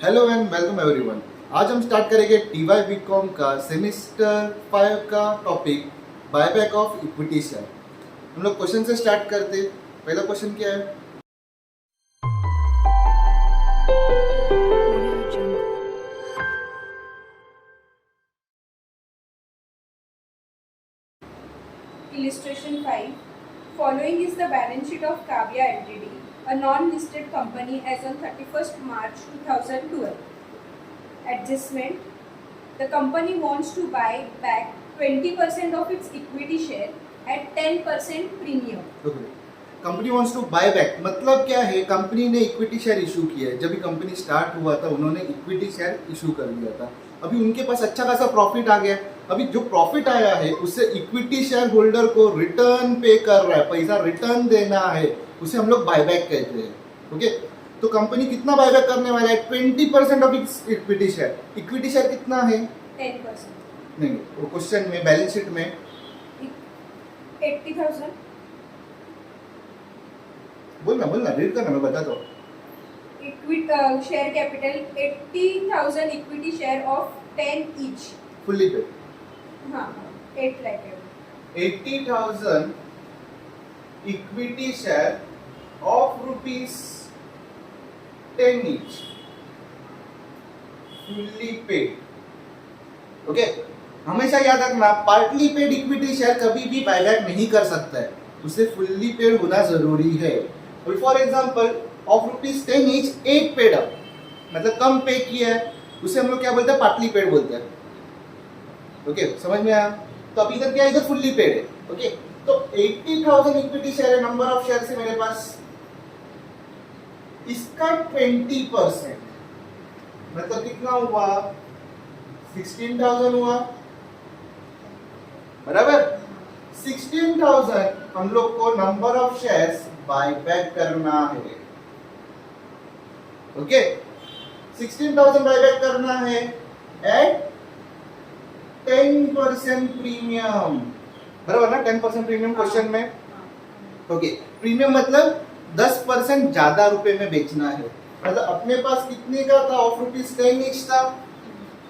Hello and welcome everyone. आज हम start करेंगे टीवाई बीकॉम का सेमेस्टर 5 का topic buyback of equity share. हम लोग क्वेश्चन से स्टार्ट करते। पहला क्वेश्चन क्या है? Illustration 5. Following is the balance sheet of Kavya Ltd, a non-listed company as on 31st March 2012. Adjustment. The company wants to buy back 20% of its equity share at 10% premium. Company wants to buy back मतलब क्या है? Company ने equity share issue किया है। जब भी company start हुआ था उन्होंने इक्विटी शेयर इशू कर दिया था। अभी उनके पास अच्छा खासा प्रॉफिट आ गया। अभी जो प्रॉफिट आया है उससे इक्विटी शेयर होल्डर को रिटर्न पे कर रहा है, पैसा रिटर्न देना है, उसे हम लोग बायबैक कहते हैं। ओके, तो कंपनी कितना बायबैक करने वाला है? 20% of equity share. Equity share कितना है? 10%. नहीं, वो क्वेश्चन में बैलेंस शीट में 80,000. बोलना रीड करना, मैं बताता हूँ। Share capital 80,000 equity share of 10 each. Fully paid. हाँ, 8 lakh. 80,000 equity share of rupees 10 each, fully paid. Okay, हमेशा याद रखना पार्टली पेड इक्विटी शेयर कभी भी बायबैक नहीं कर सकता है, उसे फुल्ली पेड होना जरूरी है। For example of rupees 10 each 8 paid up, मतलब कम पे किया है, उसे हम लोग क्या बोलते हैं? पार्टली पेड बोलते हैं। ओके, समझ में आया? तो अभी इधर क्या है? इधर फुल्ली पेड है। ओके, तो 80,000 इक्विटी शेयर है, नंबर ऑफ शेयर है मेरे पास, इसका 20% मतलब कितना हुआ? 16,000 हुआ, बराबर। 16,000 हम लोग को नंबर ऑफ शेयर्स बायबैक करना है। ओके, 16,000 बायबैक करना है एट 10% प्रीमियम, बराबर ना? 10% प्रीमियम क्वेश्चन में। ओके, प्रीमियम मतलब 10% ज्यादा रुपए में बेचना है। मतलब अपने पास कितने का था? ऑफ रुपीज 10 each था,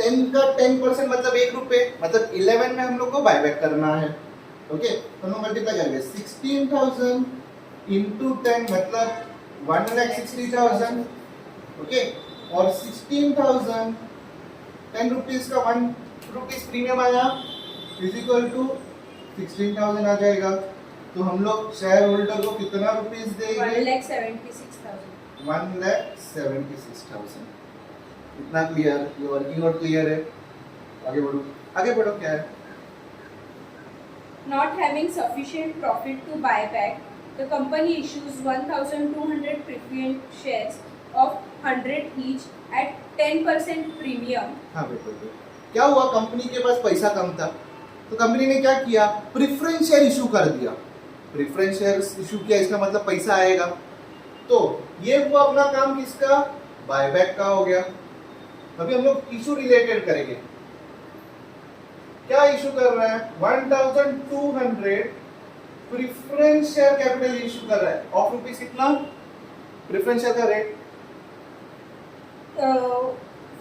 10 का 10% मतलब 1 रुपए, मतलब 11 में हम लोग को बायबैक करना है। ओके, तो हम मल्टीप्लाई करेंगे 16,000 इंटू 10 मतलब 1,60,000। ओके, और 16,000 10 रुपीज का 1 रुपीज प्रीमियम आया इज इक्वल टू 16,000 आ जाएगा। तो हम लोग शेयर होल्डर को कितना रुपीज देंगे? 1,76,000. 1,76,000। इतना क्लियर? ये वर्किंग आउट क्लियर है? आगे बढ़ो, आगे बढ़ो। क्या है? Not having sufficient profit to buy back, the company issues 1,200 preferred shares of 100 each at 10% premium. हाँ बिल्कुल। क्या हुआ? कंपनी के पास पैसा कम था, तो कंपनी ने क्या किया? प्रेफरेंस शेयर इशू कर दिया। प्रेफरेंस शेयर इशू किया, इसका मतलब पैसा आएगा। तो ये हुआ अपना काम किसका? बायबैक का हो गया। अभी हम लोग इशू रिलेटेड करेंगे। क्या इशू कर रहा है? 1,200 प्रेफरेंस शेयर कैपिटल इशू कर रहा है। ऑफ रुपीज कितना? प्रेफरेंस शेयर का रेट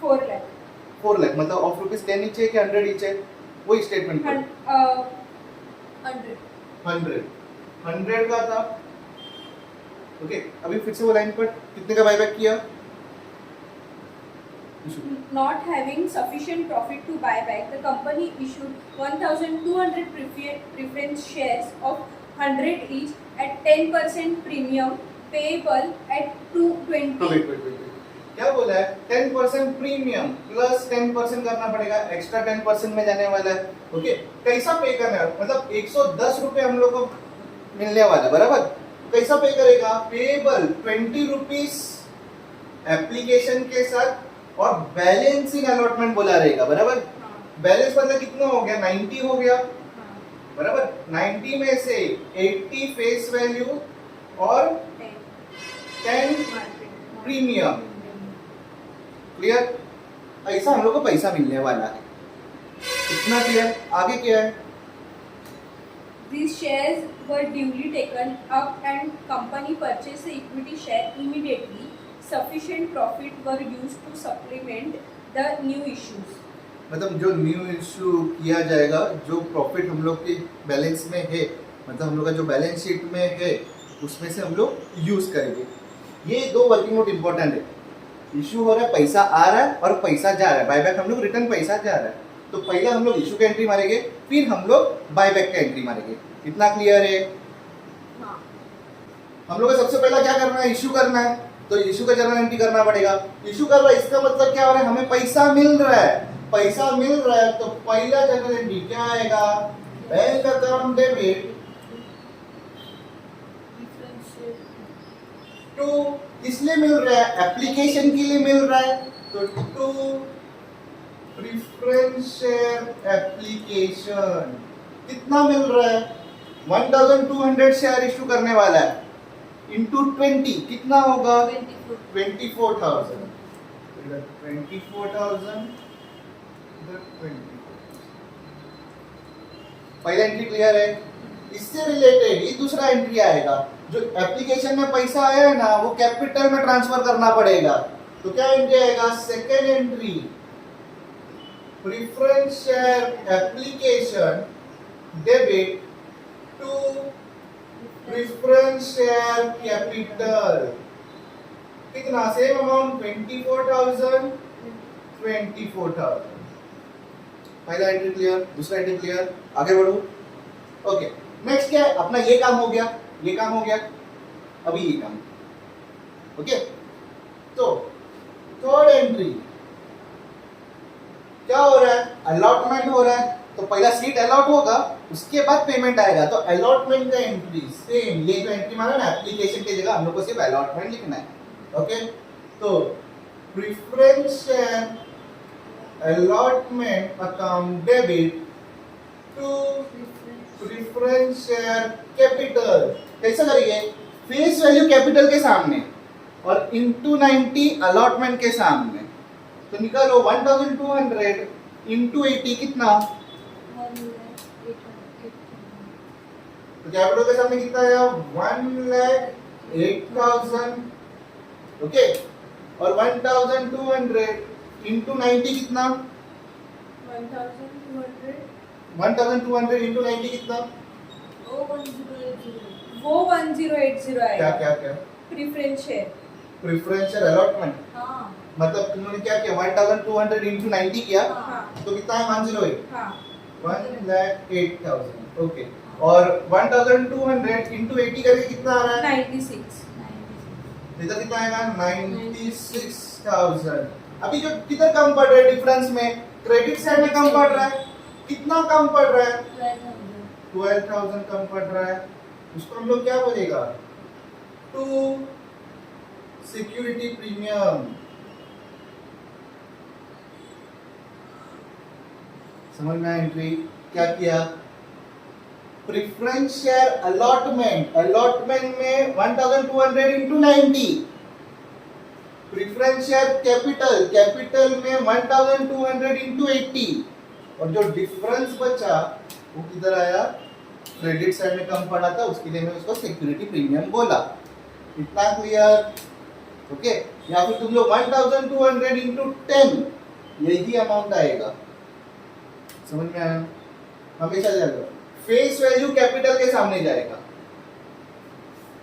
4 lakh. 4 लाख, मतलब ऑफ रुपीज 10 each है कि 100 each है? वही स्टेटमेंट पर 100 का था। ओके, अभी फिर से वो लाइन पर कितने का बायबैक किया? Not having sufficient profit to buy back, the company issued 1,200 preference shares of 100 each at 10% premium payable at 220. क्या बोला है? 10% प्रीमियम प्लस 10% करना पड़ेगा, एक्स्ट्रा 10% में जाने वाला है। ओके, कैसा पे करना है? मतलब 110 रुपए हम लोग को मिलने वाला है, बराबर। कैसा पे करेगा? पेबल 20 रुपीज एप्लीकेशन के साथ और बैलेंस इन अलॉटमेंट बोला रहेगा, बराबर। बैलेंस मतलब कितना हो गया? 90 हो गया, बराबर। 90 में से 80 फेस वैल्यू और 10 प्रीमियम। क्लियर? ऐसा हम लोग को पैसा मिलने वाला है। इतना क्लियर? आगे क्या है? These shares were duly taken up and company purchased the equity share immediately, sufficient profit were used to supplement the new issues. मतलब जो न्यू इशू किया जाएगा, जो प्रॉफिट हम लोग के बैलेंस में है, मतलब हम लोग का जो बैलेंस शीट में है, उसमें से हम लोग यूज करेंगे। ये दो वर्किंग नोट इंपॉर्टेंट है। इशू हो रहा है, पैसा आ रहा है और पैसा जा रहा है, बायबैक हम लोग रिटर्न पैसा जा रहा है। तो पहले हम लोग इशू का एंट्री मारेंगे, फिर हम लोग बायबैक का एंट्री मारेंगे। इतना क्लियर है? हाँ. हम लोग को सबसे पहला क्या करना है, इशू करना है। तो इशू का जर्नल एंट्री करना पड़ेगा। इशू कर रहा है, इसका मतलब क्या हो रहा है, हमें पैसा मिल रहा है। पैसा मिल रहा है तो पहला जर्नल एंट्री क्या आएगा, बैंक अकाउंट डेबिट टू, किसलिए मिल रहा है, एप्लीकेशन के लिए मिल रहा है, तो टू प्रेफरेंस शेयर एप्लीकेशन। कितना मिल रहा है, 1200 शेयर इशू करने वाला है, इंटू 20 कितना होगा, 24,000। 24,000 पहला एंट्री क्लियर है। इससे रिलेटेड ये दूसरा एंट्री आएगा, जो एप्लीकेशन में पैसा आया है ना, वो कैपिटल में ट्रांसफर करना पड़ेगा। तो क्या एंट्री आएगा, second entry, preference share application debit to preference share capital. कितना, सेम अमाउंट 24,000, 24,000। पहला एंट्री क्लियर, दूसरा एंट्री क्लियर, आगे बढ़ो। ओके, नेक्स्ट क्या है, अपना ये काम हो गया, ये काम हो गया, अभी ये काम। ओके, तो थर्ड एंट्री क्या हो रहा है, अलॉटमेंट हो रहा है। तो पहला सीट अलॉट होगा, उसके बाद पेमेंट आएगा। तो अलॉटमेंट का एंट्री सेम, ये जो एंट्री माना ना, एप्लीकेशन की जगह हम लोग को सिर्फ अलॉटमेंट लिखना है। ओके, तो preference share allotment account debit to preference share capital। कैसा करिए, फेस वैल्यू कैपिटल के सामने और इंटू 90 अलॉटमेंट के सामने। तो निकालो 1200 इंटू 80 कितना, तो कैपिटल के सामने कितना आया, 1,08,000। ओके, और 1200 इंटू 90 कितना, 1200 इंटू 90 कितना, वो 1080 क्या आएगा। क्या क्या, preference share. Preference share allotment. हाँ. मतलब तुमने क्या किया, 1200 इंटू 90 किया, हाँ. तो कितना है, 108, हाँ. 1,08,000। ओके, और 1200 इंटू 80 करके कितना आ रहा है, 96. इधर कितना आएगा, 96,000। अभी जो किधर कम पड़ रहा है, डिफरेंस में क्रेडिट साइड में कम पड़ रहा है। कितना कम पड़ रहा है, 12,000 कम पड़ रहा है। उसको हम लोग क्या बोलेगा, टू सिक्योरिटी प्रीमियम। समझ में आया एंट्री, क्या किया, प्रेफरेंस शेयर अलॉटमेंट, अलॉटमेंट में 1200 into 90, preference share capital, capital में 1200 इंटू 80, और जो डिफरेंस बचा वो किधर आया, क्रेडिट साइड में कम पड़ा था, उसके लिए मैं उसको सिक्योरिटी प्रीमियम बोला। इतना क्लियर? ओके, या फिर तुम लोग 1200 इंटू 10, यही अमाउंट आएगा। समझ में आया? हमेशा जाएगा फेस वैल्यू कैपिटल के सामने जाएगा,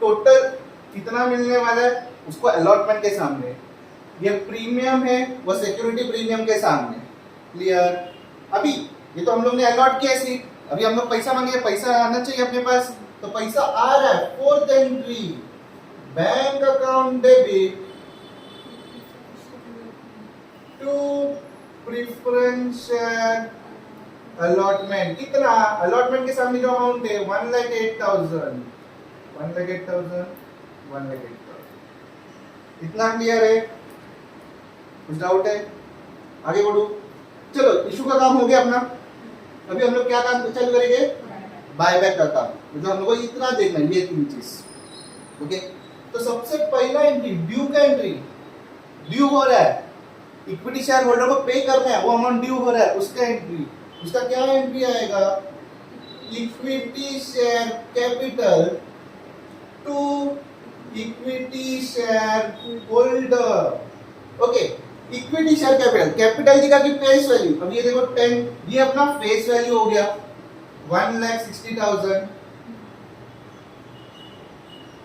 टोटल कितना मिलने वाला है उसको अलॉटमेंट के सामने, ये प्रीमियम है वो सिक्योरिटी प्रीमियम के सामने। क्लियर? अभी ये तो हम लोग ने अलॉट किया सीट, अभी हम लोग पैसा मांगे, पैसा आना चाहिए अपने पास, तो पैसा आ रहा है। Fourth entry, bank account debit to preference share allotment. कितना, अलॉटमेंट के सामने जो अमाउंट है 1,08,000, 1,08,000। इतना क्लियर है? कुछ डाउट है? आगे बढ़ो। चलो, इशू का काम हो गया अपना। अभी हम लोग क्या काम चालू करेंगे, बायबैक का काम। मतलब हम लोग को इतना देखना है, ये तीन चीज। ओके, तो सबसे पहला एंट्री ड्यू का एंट्री, ड्यू हो रहा है, इक्विटी शेयर होल्डर को पे करना है, वो अमाउंट ड्यू हो रहा है, उसका एंट्री। उसका क्या एंट्री आएगा, equity share capital to equity share holder. Okay, equity share capital, capital की क्या की फेस वैल्यू, अब ये देखो 10, ये अपना फेस वैल्यू हो गया 1,60,000।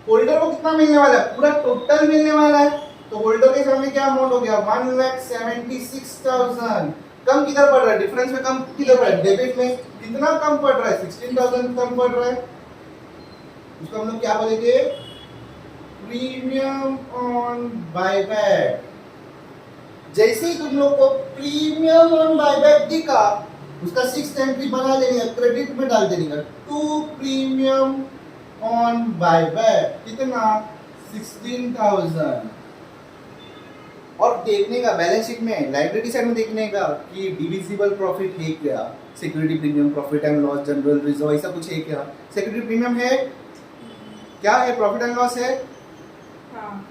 होल्डर को कितना मिलने वाला है, पूरा टोटल मिलने वाला है, तो होल्डर के सामने क्या अमाउंट हो गया 1,76,000। कम किधर पड़ रहा है, डिफरेंस में कम किधर पड़ रहा है, डेबिट में कितना कम पड़ रहा है, 16,000 कम पड़ रहा है। उसको हम लोग क्या बोलेंगे, प्रीमियम ऑन बायबैक। जैसे ही तुम लोग को प्रीमियम ऑन बायबैक दिखा, उसका 6th एंट्री बना देनी है, क्रेडिट में डाल देनी है, टू प्रीमियम ऑन बायबैक कितना 16,000। और देखने का बैलेंस शीट में लाइबिलिटी साइड में देखने का कि डिविजिबल प्रॉफिट है क्या, security premium, profit and loss, general reserve, ऐसा कुछ है क्या, सिक्योरिटी प्रीमियम है क्या है, प्रॉफिट एंड लॉस है, हाँ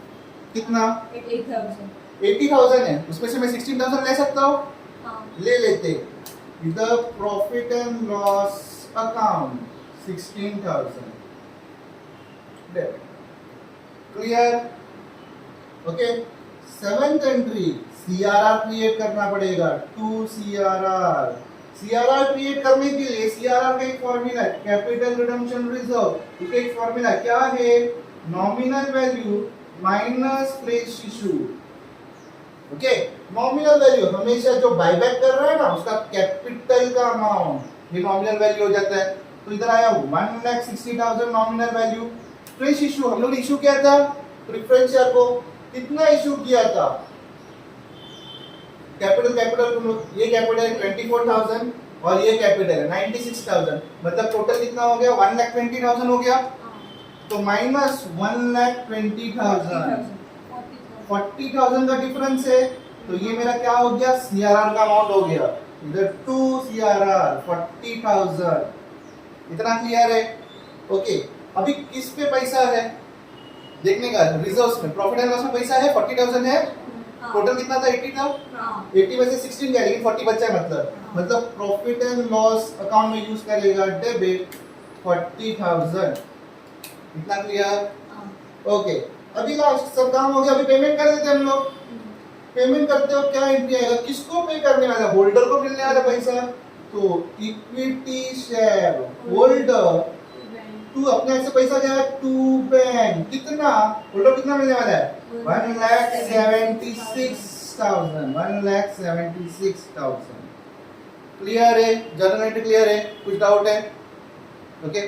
कितना 80,000 80,000 है, उसमें से मैं 16,000 ले सकता हूँ, हाँ ले लेते। The profit and loss account 16,000 clear. Okay, 7th entry CRR create करना पड़ेगा, 2 सीआरआर। सीआरआर क्रिएट करने के लिए सीआरआर का एक फॉर्मूला है, कैपिटल रिडम्पशन रिजर्व, इसका एक फॉर्मूला क्या है, nominal value minus fresh issue. Okay, nominal value हमेशा जो बायबैक कर रहा है ना, उसका कैपिटल का अमाउंट, ये नॉमिनल वैल्यू हो जाता है। तो इधर आया 1,60,000 नॉमिनल वैल्यू। फ्रेश इशू हम लोग इशू किया था प्रेफरेंस शेयर को, कितना इशू किया था, कैपिटल तुम लोग, ये कैपिटल है 24,000 और ये कैपिटल है 96,000, मतलब टोटल कितना हो गया 1,20,000 हो गया। तो माइनस 1,20,000, 40,000 का डिफरेंस है, तो ये मेरा क्या हो गया, सीआरआर का अमाउंट हो गया, इधर 2 सीआरआर 40,000। इतना क्लियर है। ओके, अभी किस पे पैसा है देखने का, रिजर्व्स में, प्रॉफिट एंड लॉस में पैसा है 40,000 है, टोटल कितना था 80 था, 80 में से 16 गया, लेकिन 40 बचा है, मतलब प्रॉफिट एंड लॉस अकाउंट में यूज करेगा डेबिट 40,000। इतना क्लियर। ओके, अभी लास्ट सब काम हो गया, अभी पेमेंट कर देते हैं हम लोग। पेमेंट करते हो क्या एंट्री आएगा, किसको पे करने वाला, होल्डर को मिलने वाला पैसा, तो इक्विटी शेयर होल्डर, तू अपने से पैसा जाएगा टू बैंक, कितना होल्डर कितना मिलने वाला है 1,76,000, 1,76,000। क्लियर है, जर्नल एंट्री क्लियर है, कुछ डाउट है? ओके